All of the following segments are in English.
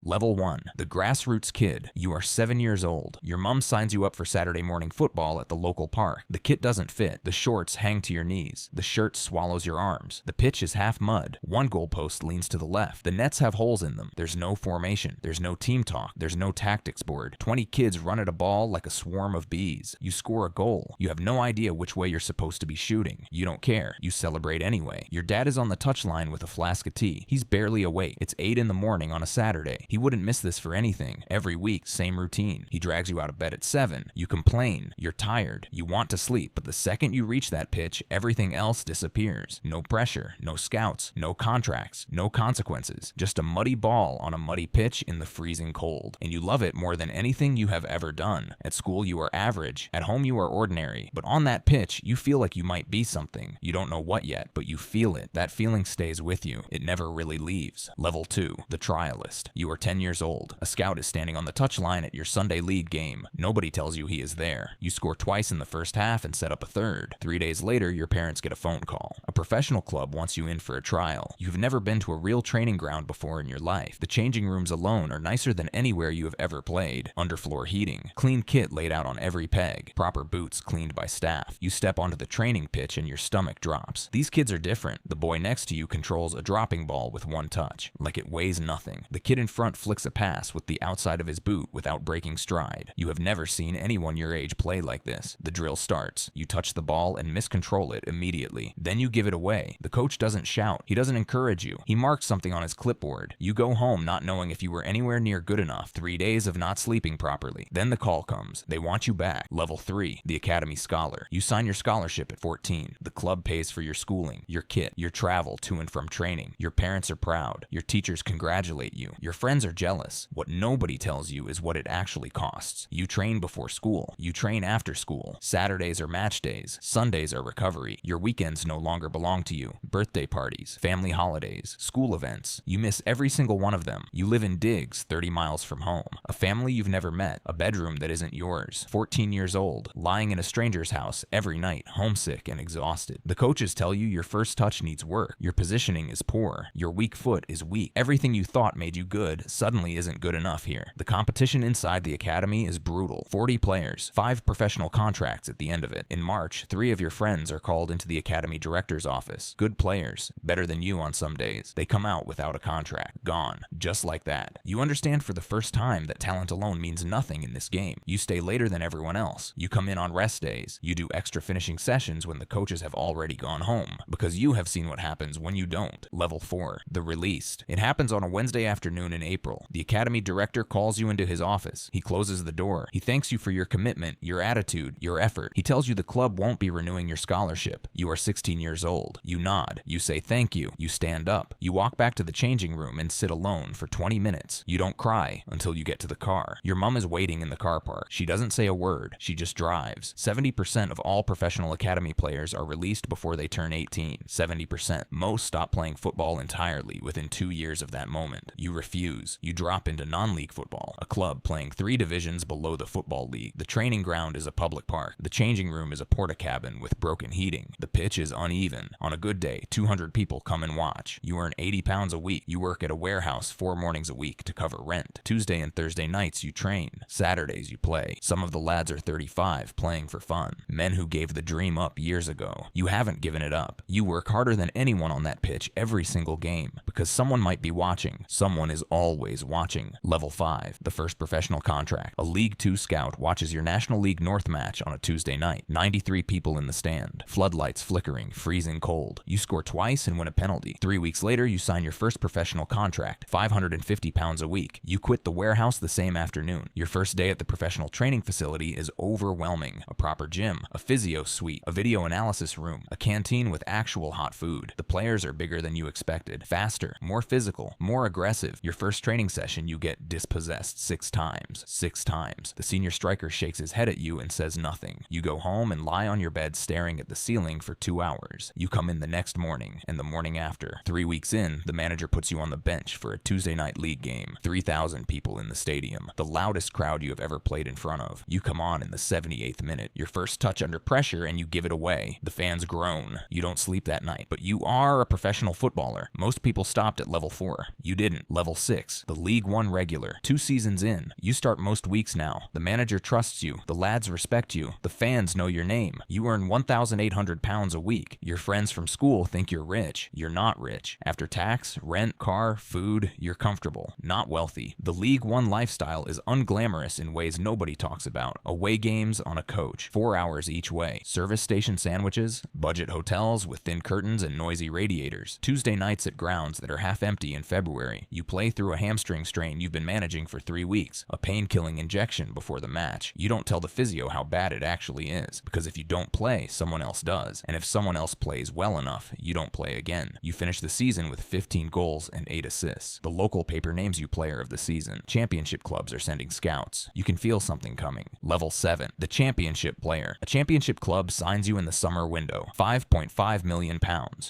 Level 1. The Grassroots Kid. You are 7 years old. Your mom signs you up for Saturday morning football at the local park. The kit doesn't fit. The shorts hang to your knees. The shirt swallows your arms. The pitch is half mud. One goalpost leans to the left. The nets have holes in them. There's no formation. There's no team talk. There's no tactics board. 20 kids run at a ball like a swarm of bees. You score a goal. You have no idea which way you're supposed to be shooting. You don't care. You celebrate anyway. Your dad is on the touchline with a flask of tea. He's barely awake. It's 8 in the morning on a Saturday. He wouldn't miss this for anything. Every week, same routine. He drags you out of bed at 7. You complain. You're tired. You want to sleep, but the second you reach that pitch, everything else disappears. No pressure, no scouts, no contracts, no consequences. Just a muddy ball on a muddy pitch in the freezing cold. And you love it more than anything you have ever done. At school, you are average. At home, you are ordinary. But on that pitch, you feel like you might be something. You don't know what yet, but you feel it. That feeling stays with you. It never really leaves. Level 2. The Trialist. You are 10 years old. A scout is standing on the touchline at your Sunday league game. Nobody tells you he is there. You score twice in the first half and set up a third. 3 days later, your parents get a phone call. A professional club wants you in for a trial. You've never been to a real training ground before in your life. The changing rooms alone are nicer than anywhere you have ever played. Underfloor heating. Clean kit laid out on every peg. Proper boots cleaned by staff. You step onto the training pitch and your stomach drops. These kids are different. The boy next to you controls a dropping ball with one touch. Like it weighs nothing. The kid in front flicks a pass with the outside of his boot without breaking stride. You have never seen anyone your age play like this. The drill starts. You touch the ball and miscontrol it immediately. Then you give it away. The coach doesn't shout. He doesn't encourage you. He marks something on his clipboard. You go home not knowing if you were anywhere near good enough. 3 days of not sleeping properly. Then the call comes. They want you back. Level 3. The Academy Scholar. You sign your scholarship at 14. The club pays for your schooling, your kit, your travel to and from training. Your parents are proud. Your teachers congratulate you. Your friends are jealous. What nobody tells you is what it actually costs. You train before school. You train after school. Saturdays are match days. Sundays are recovery. Your weekends no longer belong to you. Birthday parties, family holidays, school events. You miss every single one of them. You live in digs 30 miles from home. A family you've never met. A bedroom that isn't yours. 14 years old. Lying in a stranger's house every night, homesick and exhausted. The coaches tell you your first touch needs work. Your positioning is poor. Your weak foot is weak. Everything you thought made you good suddenly isn't good enough here. The competition inside the academy is brutal. 40 players, 5 professional contracts at the end of it. In March, 3 of your friends are called into the academy director's office. Good players, better than you on some days. They come out without a contract. Gone. Just like that. You understand for the first time that talent alone means nothing in this game. You stay later than everyone else. You come in on rest days. You do extra finishing sessions when the coaches have already gone home, because you have seen what happens when you don't. Level 4. The Released. It happens on a Wednesday afternoon in April. The academy director calls you into his office. He closes the door. He thanks you for your commitment, your attitude, your effort. He tells you the club won't be renewing your scholarship. You are 16 years old. You nod. You say thank you. You stand up. You walk back to the changing room and sit alone for 20 minutes. You don't cry until you get to the car. Your mom is waiting in the car park. She doesn't say a word. She just drives. 70% of all professional academy players are released before they turn 18. 70%. Most stop playing football entirely within 2 years of that moment. You refuse. You drop into non-league football, a club playing 3 divisions below the football league. The training ground is a public park. The changing room is a portacabin with broken heating. The pitch is uneven. On a good day, 200 people come and watch. You earn 80 pounds a week. You work at a warehouse 4 mornings a week to cover rent. Tuesday and Thursday nights you train. Saturdays you play. Some of the lads are 35, playing for fun. Men who gave the dream up years ago. You haven't given it up. You work harder than anyone on that pitch every single game, because someone might be watching. Someone is always watching. Level 5. The first professional contract. A League 2 scout watches your National League North match on a Tuesday night. 93 people in the stand. Floodlights flickering, freezing cold. You score twice and win a penalty. 3 weeks later, you sign your first professional contract. 550 pounds a week. You quit the warehouse the same afternoon. Your first day at the professional training facility is overwhelming. A proper gym, a physio suite, a video analysis room, a canteen with actual hot food. The players are bigger than you expected. Faster, more physical, more aggressive. Your first training session, you get dispossessed 6 times. 6 times. The senior striker shakes his head at you and says nothing. You go home and lie on your bed staring at the ceiling for 2 hours. You come in the next morning and the morning after. 3 weeks in, the manager puts you on the bench for a Tuesday night league game. 3,000 people in the stadium. The loudest crowd you have ever played in front of. You come on in the 78th minute. Your first touch under pressure and you give it away. The fans groan. You don't sleep that night, but you are a professional footballer. Most people stopped at level 4. You didn't. Level 6. 6. The League One regular. 2 seasons in, you start most weeks now. The manager trusts you. The lads respect you. The fans know your name. You earn £1,800 a week. Your friends from school think you're rich. You're not rich. After tax, rent, car, food, you're comfortable, not wealthy. The League One lifestyle is unglamorous in ways nobody talks about. Away games on a coach, 4 hours each way. Service station sandwiches, budget hotels with thin curtains and noisy radiators. Tuesday nights at grounds that are half empty in February. You play through a hamstring strain you've been managing for 3 weeks. A pain-killing injection before the match. You don't tell the physio how bad it actually is, because if you don't play, someone else does. And if someone else plays well enough, you don't play again. You finish the season with 15 goals and 8 assists. The local paper names you player of the season. Championship clubs are sending scouts. You can feel something coming. Level 7. The championship player. A championship club signs you in the summer window. £5.5 million.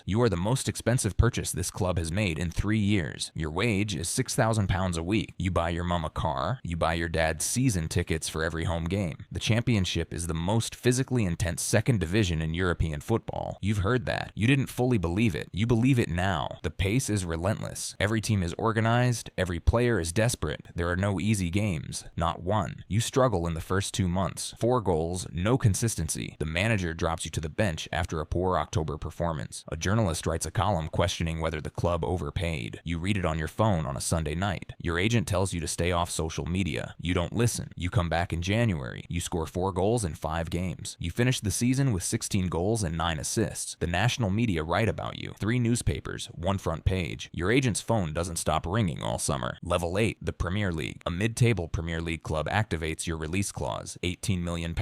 You are the most expensive purchase this club has made in 3 years. Your wage is £6,000 a week. You buy your mom a car. You buy your dad season tickets for every home game. The championship is the most physically intense second division in European football. You've heard that. You didn't fully believe it. You believe it now. The pace is relentless. Every team is organized. Every player is desperate. There are no easy games. Not one. You struggle in the first 2 months. 4 goals, no consistency. The manager drops you to the bench after a poor October performance. A journalist writes a column questioning whether the club overpaid. You read it on your phone on a Sunday night. Your agent tells you to stay off social media. You don't listen. You come back in January. You score 4 goals in 5 games. You finish the season with 16 goals and 9 assists. The national media write about you. 3 newspapers, 1 front page. Your agent's phone doesn't stop ringing all summer. Level 8, the Premier League. A mid-table Premier League club activates your release clause, £18 million.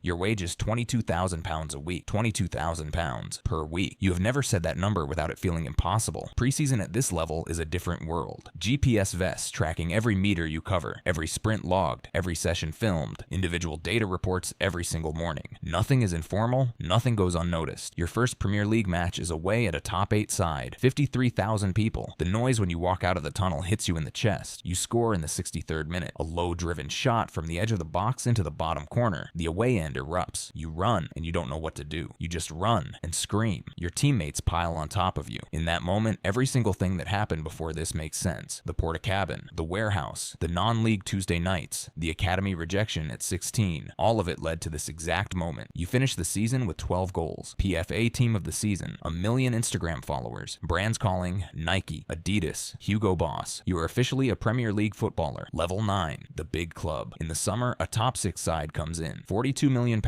Your wage is £22,000 a week. £22,000 per week. You have never said that number without it feeling impossible. Preseason at this level is a different world. GPS vests tracking every meter you cover, every sprint logged, every session filmed, individual data reports every single morning. Nothing is informal, nothing goes unnoticed. Your first Premier League match is away at a top 8 side, 53,000 people. The noise when you walk out of the tunnel hits you in the chest. You score in the 63rd minute. A low-driven shot from the edge of the box into the bottom corner. The away end erupts. You run and you don't know what to do. You just run and scream. Your teammates pile on top of you. In that moment, every single thing that happened before this makes sense. The portacabin, the warehouse, the non-league Tuesday nights, the academy rejection at 16, all of it led to this exact moment. You finish the season with 12 goals. PFA team of the season, 1 million Instagram followers, brands calling Nike, Adidas, Hugo Boss. You are officially a Premier League footballer. Level 9, the big club. In the summer, a top 6 side comes in. £42 million.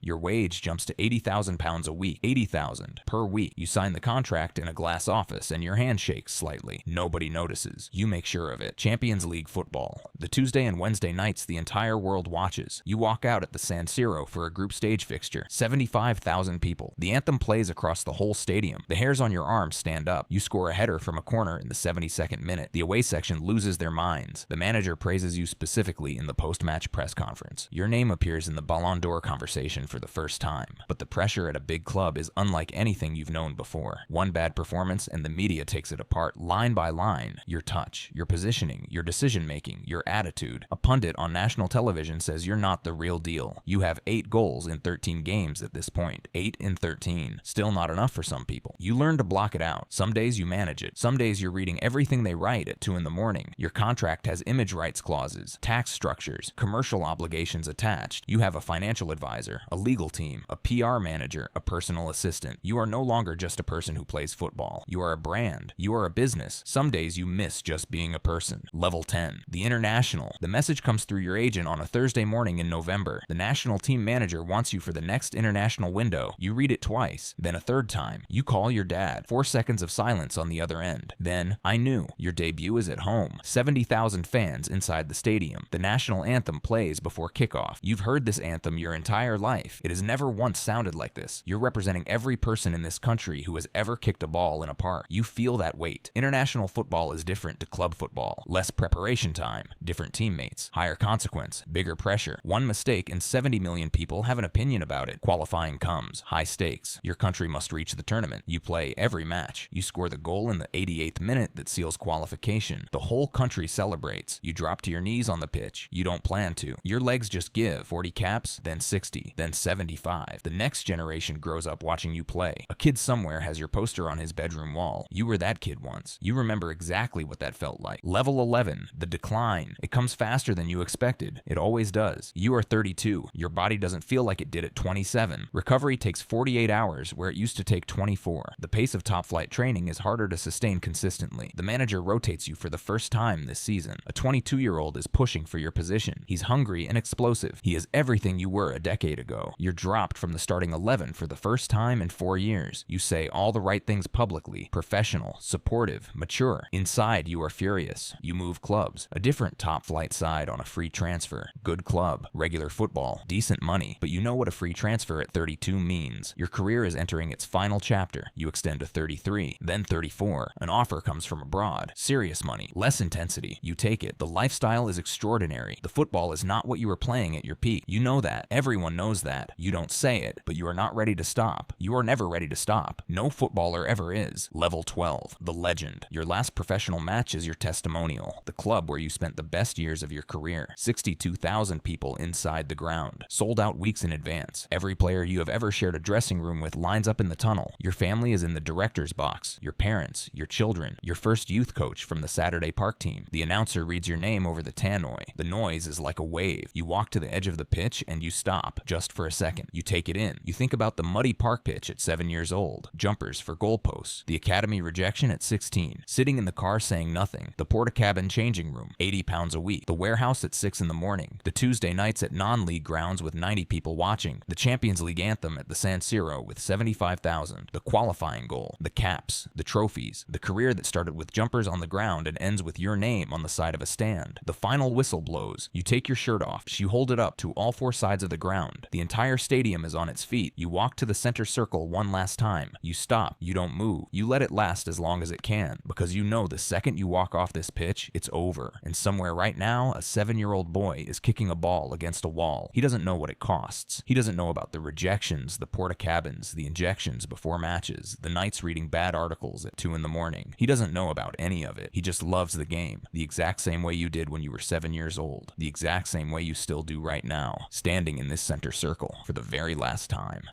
Your wage jumps to £80,000 a week. £80,000 per week. You sign the contract in a glass office and your hand shakes slightly. Nobody notices. You make sure of it. Champions League football. The Tuesday and Wednesday nights the entire world watches. You walk out at the San Siro for a group stage fixture. 75,000 people. The anthem plays across the whole stadium. The hairs on your arms stand up. You score a header from a corner in the 72nd minute. The away section loses their minds. The manager praises you specifically in the post-match press conference. Your name appears in the Ballon d'Or conversation for the first time. But the pressure at a big club is unlike anything you've known before. One bad performance and the media takes it apart line by line. Your touch, your positioning, your decision-making, your attitude. A pundit on national television says you're not the real deal. You have 8 goals in 13 games at this point. 8 in 13. Still not enough for some people. You learn to block it out. Some days you manage it. Some days you're reading everything they write at 2 in the morning. Your contract has image rights clauses, tax structures, commercial obligations attached. You have a financial advisor, a legal team, a PR manager, a personal assistant. You are no longer just a person who plays football. You are a brand. You are a business. Some days you miss just being a person. Level 10. The international. The message comes through your agent on a Thursday morning in November. The national team manager wants you for the next international window. You read it twice, then a third time. You call your dad. 4 seconds of silence on the other end. Then, I knew. Your debut is at home. 70,000 fans inside the stadium. The national anthem plays before kickoff. You've heard this anthem your entire life. It has never once sounded like this. You're representing every person in this country who has ever kicked a ball in a park. You feel that weight. International football is different to club football. Less preparation time, different teammates, higher consequence, bigger pressure. One mistake and 70 million people have an opinion about it. Qualifying comes. High stakes. Your country must reach the tournament. You play every match. You score the goal in the 88th minute that seals qualification. The whole country celebrates. You drop to your knees on the pitch. You don't plan to. Your legs just give. 40 caps, then 60, then 75. The next generation grows up watching you play. A kid somewhere has your poster on his bedroom wall. You were that kid once. You remember exactly what that felt felt like. Level 11, the decline. It comes faster than you expected. It always does. You are 32. Your body doesn't feel like it did at 27. Recovery takes 48 hours where it used to take 24. The pace of top flight training is harder to sustain consistently. The manager rotates you for the first time this season. A 22-year-old is pushing for your position. He's hungry and explosive. He is everything you were a decade ago. You're dropped from the starting 11 for the first time in 4 years. You say all the right things publicly. Professional, supportive, mature. Inside, you are furious. You move clubs. A different top flight side on a free transfer. Good club. Regular football. Decent money. But you know what a free transfer at 32 means. Your career is entering its final chapter. You extend to 33, then 34. An offer comes from abroad. Serious money. Less intensity. You take it. The lifestyle is extraordinary. The football is not what you were playing at your peak. You know that. Everyone knows that. You don't say it, but you are not ready to stop. You are never ready to stop. No footballer ever is. Level 12, the legend. Your last professional match is your testimonial. The club where you spent the best years of your career. 62,000 people inside the ground. Sold out weeks in advance. Every player you have ever shared a dressing room with lines up in the tunnel. Your family is in the director's box. Your parents, your children, your first youth coach from the Saturday Park team. The announcer reads your name over the tannoy. The noise is like a wave. You walk to the edge of the pitch and you stop, just for a second. You take it in. You think about the muddy park pitch at 7 years old. Jumpers for goalposts. The academy rejection at 16. Sitting in the car saying nothing. The portacabin changing room, 80 pounds a week. The warehouse at 6 in the morning. The Tuesday nights at non-league grounds with 90 people watching. The Champions League anthem at the San Siro with 75,000. The qualifying goal. The caps. The trophies. The career that started with jumpers on the ground and ends with your name on the side of a stand. The final whistle blows. You take your shirt off. You hold it up to all 4 sides of the ground. The entire stadium is on its feet. You walk to the center circle one last time. You stop. You don't move. You let it last as long as it can, because you know the second you walk off this pitch, it's over. And somewhere right now, a 7-year-old boy is kicking a ball against a wall. He doesn't know what it costs. He doesn't know about the rejections, the portacabins, the injections before matches, the nights reading bad articles at 2 in the morning. He doesn't know about any of it. He just loves the game, the exact same way you did when you were 7 years old, the exact same way you still do right now, standing in this center circle for the very last time.